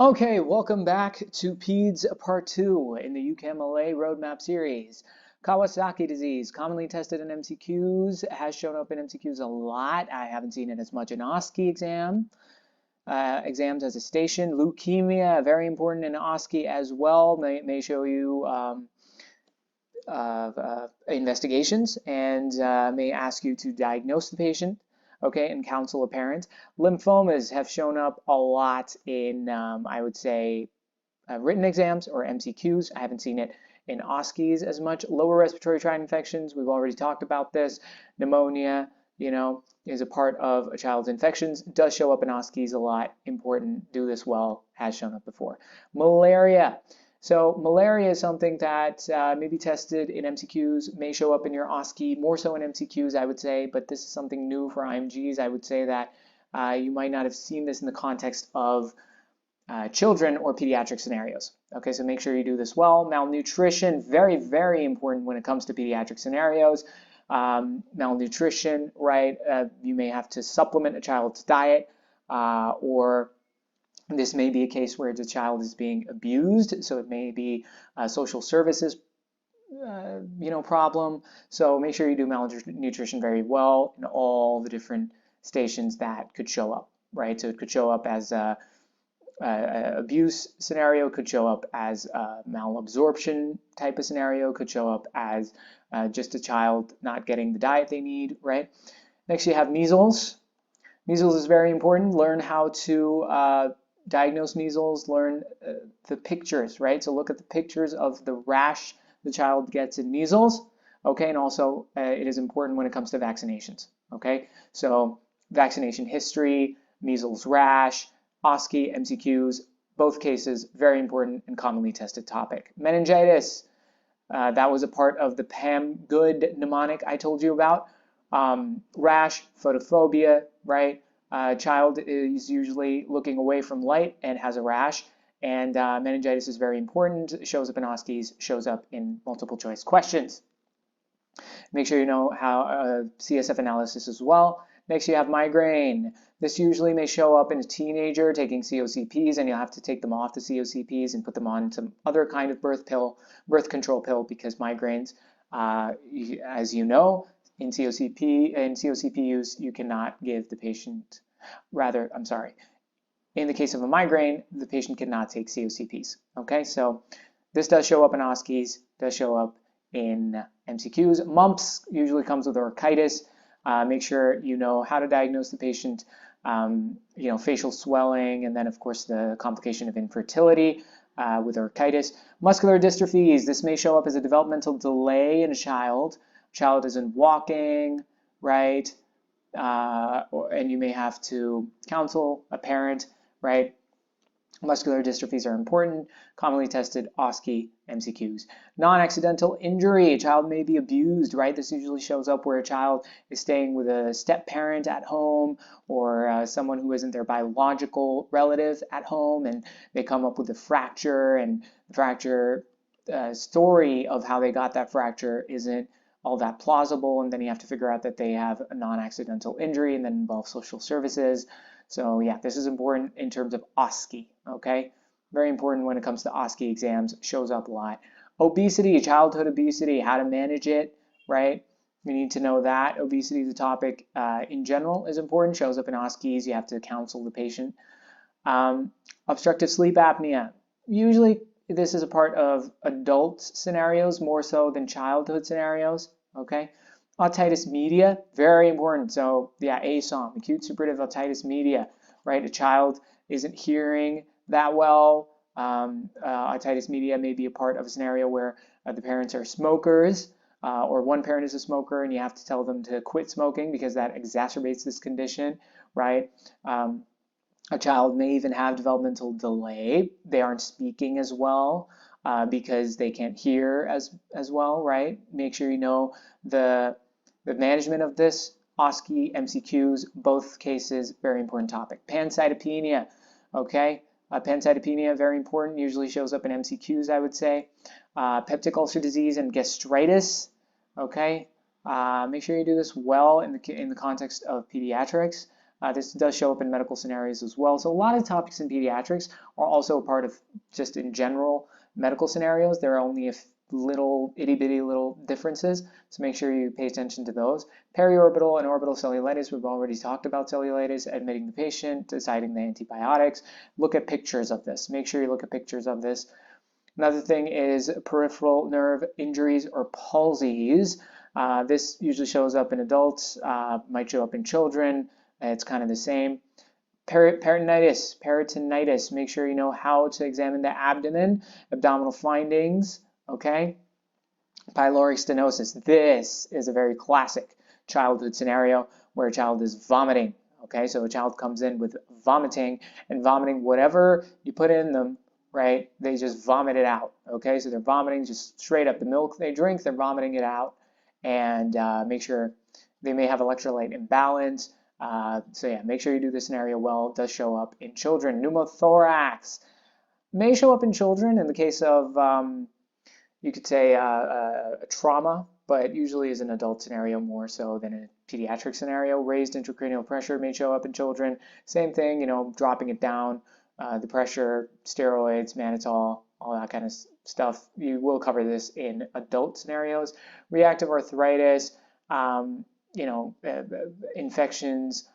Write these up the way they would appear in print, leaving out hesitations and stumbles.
Okay, welcome back to PEDS Part 2 in the UKMLA Roadmap series. Kawasaki disease, commonly tested in MCQs, has shown up in MCQs a lot. I haven't seen it as much in OSCE exams as a station. Leukemia, very important in OSCE as well, may show you investigations and may ask you to diagnose the patient, okay, and counsel a parent. Lymphomas have shown up a lot in, I would say, written exams or MCQs. I haven't seen it in OSCEs as much. Lower respiratory tract infections, we've already talked about this. Pneumonia, is a part of a child's infections. Does show up in OSCEs a lot. Important, do this well, has shown up before. Malaria. So malaria is something that may be tested in MCQs, may show up in your OSCE, more so in MCQs, I would say, but this is something new for IMGs. I would say that you might not have seen this in the context of children or pediatric scenarios. Okay, so make sure you do this well. Malnutrition, very, very important when it comes to pediatric scenarios. Malnutrition, right? You may have to supplement a child's diet, or this may be a case where the child is being abused, so it may be a social services problem. So make sure you do malnutrition very well in all the different stations that could show up, right? So it could show up as abuse scenario, could show up as a malabsorption type of scenario, could show up as just a child not getting the diet they need, right? Next you have measles. Measles is very important. Learn how to diagnose measles, learn the pictures, right? So look at the pictures of the rash the child gets in measles, okay? And also it is important when it comes to vaccinations, okay? So vaccination history, measles rash, OSCE, MCQs, both cases, very important and commonly tested topic. Meningitis, that was a part of the PAM good mnemonic I told you about. Rash, photophobia, right? Child is usually looking away from light and has a rash, and meningitis is very important. It shows up in OSCEs, shows up in multiple choice questions. Make sure you know how CSF analysis as well. Next, you have migraine. This usually may show up in a teenager taking COCPs, and you'll have to take them off the COCPs and put them on some other kind of birth control pill, because migraines, as you know, in COCP use, you cannot give the patient, in the case of a migraine, the patient cannot take COCPs. Okay, so this does show up in OSCEs, does show up in MCQs. Mumps usually comes with orchitis. Make sure you know how to diagnose the patient, facial swelling, and then of course the complication of infertility with orchitis. Muscular dystrophies, this may show up as a developmental delay in a child. Child isn't walking, right? And you may have to counsel a parent, right? Muscular dystrophies are important, commonly tested OSCE, MCQs. Non-accidental injury, a child may be abused, right? This usually shows up where a child is staying with a step parent at home, or someone who isn't their biological relative at home, and they come up with a fracture, and the fracture story of how they got that fracture isn't all that plausible, and then you have to figure out that they have a non-accidental injury, and then involve social services. So yeah, this is important in terms of OSCE, okay? Very important when it comes to OSCE exams, shows up a lot. Obesity, childhood obesity, how to manage it, right? We need to know that. Obesity is a topic in general is important, shows up in OSCEs, you have to counsel the patient. Obstructive sleep apnea, usually this is a part of adult scenarios more so than childhood scenarios, okay? Otitis media, very important. So yeah, ASOM, acute suppurative otitis media, right? A child isn't hearing that well. Otitis media may be a part of a scenario where the parents are smokers, or one parent is a smoker, and you have to tell them to quit smoking because that exacerbates this condition, right? A child may even have developmental delay. They aren't speaking as well because they can't hear as well, right? Make sure you know the management of this. OSCE, MCQs, both cases, very important topic. Pancytopenia, okay? Pancytopenia, very important, usually shows up in MCQs, I would say. Peptic ulcer disease and gastritis, okay? Make sure you do this well in the context of pediatrics. This does show up in medical scenarios as well. So a lot of topics in pediatrics are also a part of just in general medical scenarios. There are only a little itty-bitty little differences, so make sure you pay attention to those. Periorbital and orbital cellulitis, we've already talked about cellulitis, admitting the patient, deciding the antibiotics. Look at pictures of this. Make sure you look at pictures of this. Another thing is peripheral nerve injuries or palsies. This usually shows up in adults, might show up in children. It's kind of the same. Peritonitis, make sure you know how to examine the abdomen, abdominal findings, okay? Pyloric stenosis, this is a very classic childhood scenario where a child is vomiting, okay? So a child comes in with vomiting, and vomiting whatever you put in them, right? They just vomit it out, okay? So they're vomiting just straight up. The milk they drink, they're vomiting it out, and make sure they may have electrolyte imbalance. So yeah, make sure you do the scenario well. It does show up in children. Pneumothorax may show up in children in the case of, you could say, a trauma, but usually is an adult scenario more so than a pediatric scenario. Raised intracranial pressure may show up in children. Same thing, you know, dropping it down, the pressure, steroids, mannitol, all that kind of stuff. You will cover this in adult scenarios. Reactive arthritis, you know, infections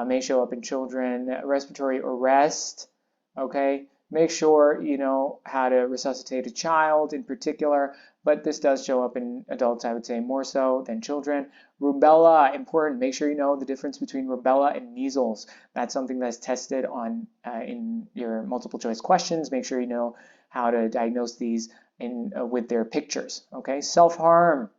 may show up in children. Respiratory arrest, okay? Make sure you know how to resuscitate a child in particular, but this does show up in adults, I would say, more so than children. Rubella, important. Make sure you know the difference between rubella and measles. That's something that's tested on in your multiple choice questions. Make sure you know how to diagnose these with their pictures, okay? Self-harm.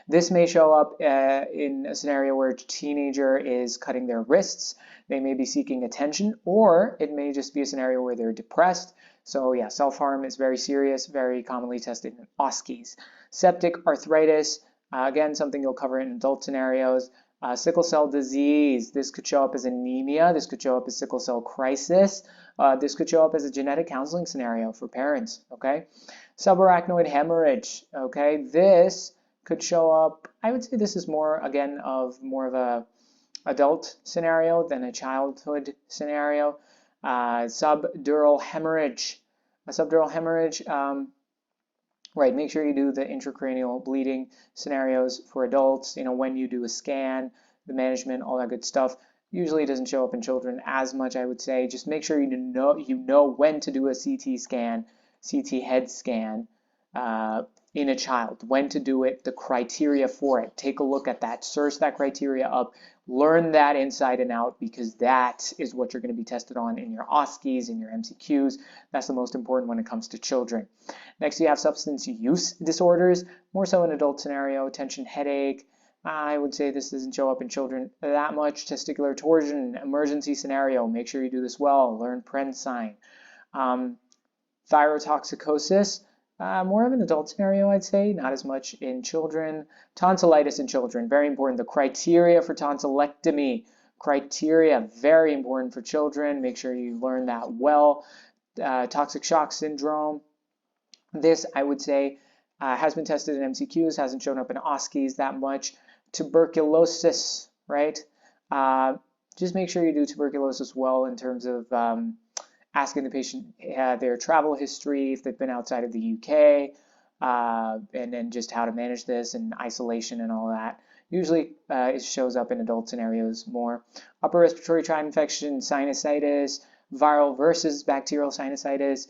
This may show up in a scenario where a teenager is cutting their wrists. They may be seeking attention, or it may just be a scenario where they're depressed. So yeah, self-harm is very serious, very commonly tested in OSCEs. Septic arthritis, again, something you'll cover in adult scenarios. Sickle cell disease, this could show up as anemia. This could show up as sickle cell crisis. This could show up as a genetic counseling scenario for parents, okay? Subarachnoid hemorrhage, okay? This could show up, I would say this is more, again, of more of a adult scenario than a childhood scenario. Subdural hemorrhage. A subdural hemorrhage, right, make sure you do the intracranial bleeding scenarios for adults, you know, when you do a scan, the management, all that good stuff. Usually it doesn't show up in children as much, I would say. Just make sure you know when to do a CT scan, CT head scan, in a child, when to do it, the criteria for it. Take a look at that, search that criteria up, learn that inside and out, because that is what you're going to be tested on in your OSCEs, in your MCQs. That's the most important when it comes to children. Next, you have substance use disorders, more so in adult scenario, tension headache. I would say this doesn't show up in children that much. Testicular torsion, emergency scenario, make sure you do this well, learn Prenn sign. Thyrotoxicosis, more of an adult scenario, I'd say, not as much in children. Tonsillitis in children, very important. The criteria for tonsillectomy, criteria, very important for children. Make sure you learn that well. Toxic shock syndrome, this, I would say, has been tested in MCQs, hasn't shown up in OSCEs that much. Tuberculosis, right? Just make sure you do tuberculosis well in terms of asking the patient their travel history, if they've been outside of the UK, and then just how to manage this and isolation and all that. Usually it shows up in adult scenarios more. Upper respiratory tract infection, sinusitis, viral versus bacterial sinusitis.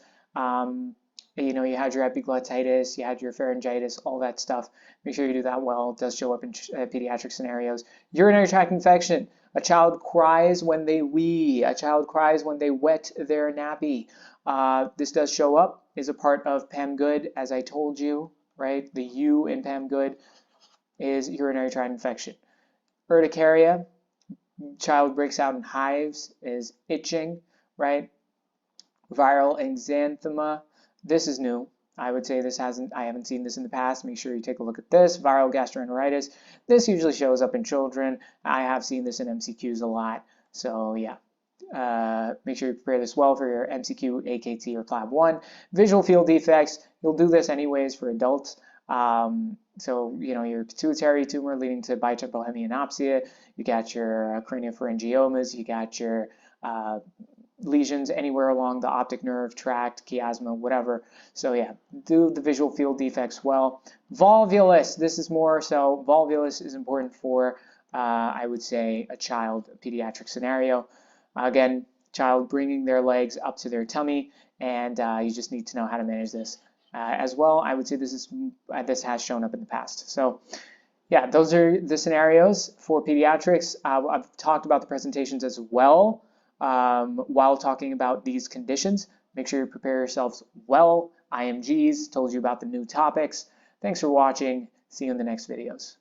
You know, you had your epiglottitis, you had your pharyngitis, all that stuff. Make sure you do that well. It does show up in pediatric scenarios. Urinary tract infection. A child cries when they wee. A child cries when they wet their nappy. This does show up, is a part of PAM Good, as I told you, right? The U in PAM Good is urinary tract infection. Urticaria, child breaks out in hives, is itching, right? Viral exanthema, this is new. I would say I haven't seen this in the past. Make sure you take a look at this. Viral gastroenteritis. This usually shows up in children. I have seen this in MCQs a lot. So yeah, make sure you prepare this well for your MCQ, AKT, or PLAB 1. Visual field defects. You'll do this anyways for adults. So, you know, your pituitary tumor leading to bitemporal hemianopsia, you got your craniopharyngiomas, you got your lesions anywhere along the optic nerve tract, chiasma, whatever. So yeah, do the visual field defects well. Volvulus, this is more so, volvulus is important for, I would say, a child, a pediatric scenario. Again, child bringing their legs up to their tummy, and you just need to know how to manage this. As well, I would say this has shown up in the past. So yeah, those are the scenarios for pediatrics. I've talked about the presentations as well while talking about these conditions. Make sure you prepare yourselves well. IMGs, told you about the new topics. Thanks for watching. See you in the next videos.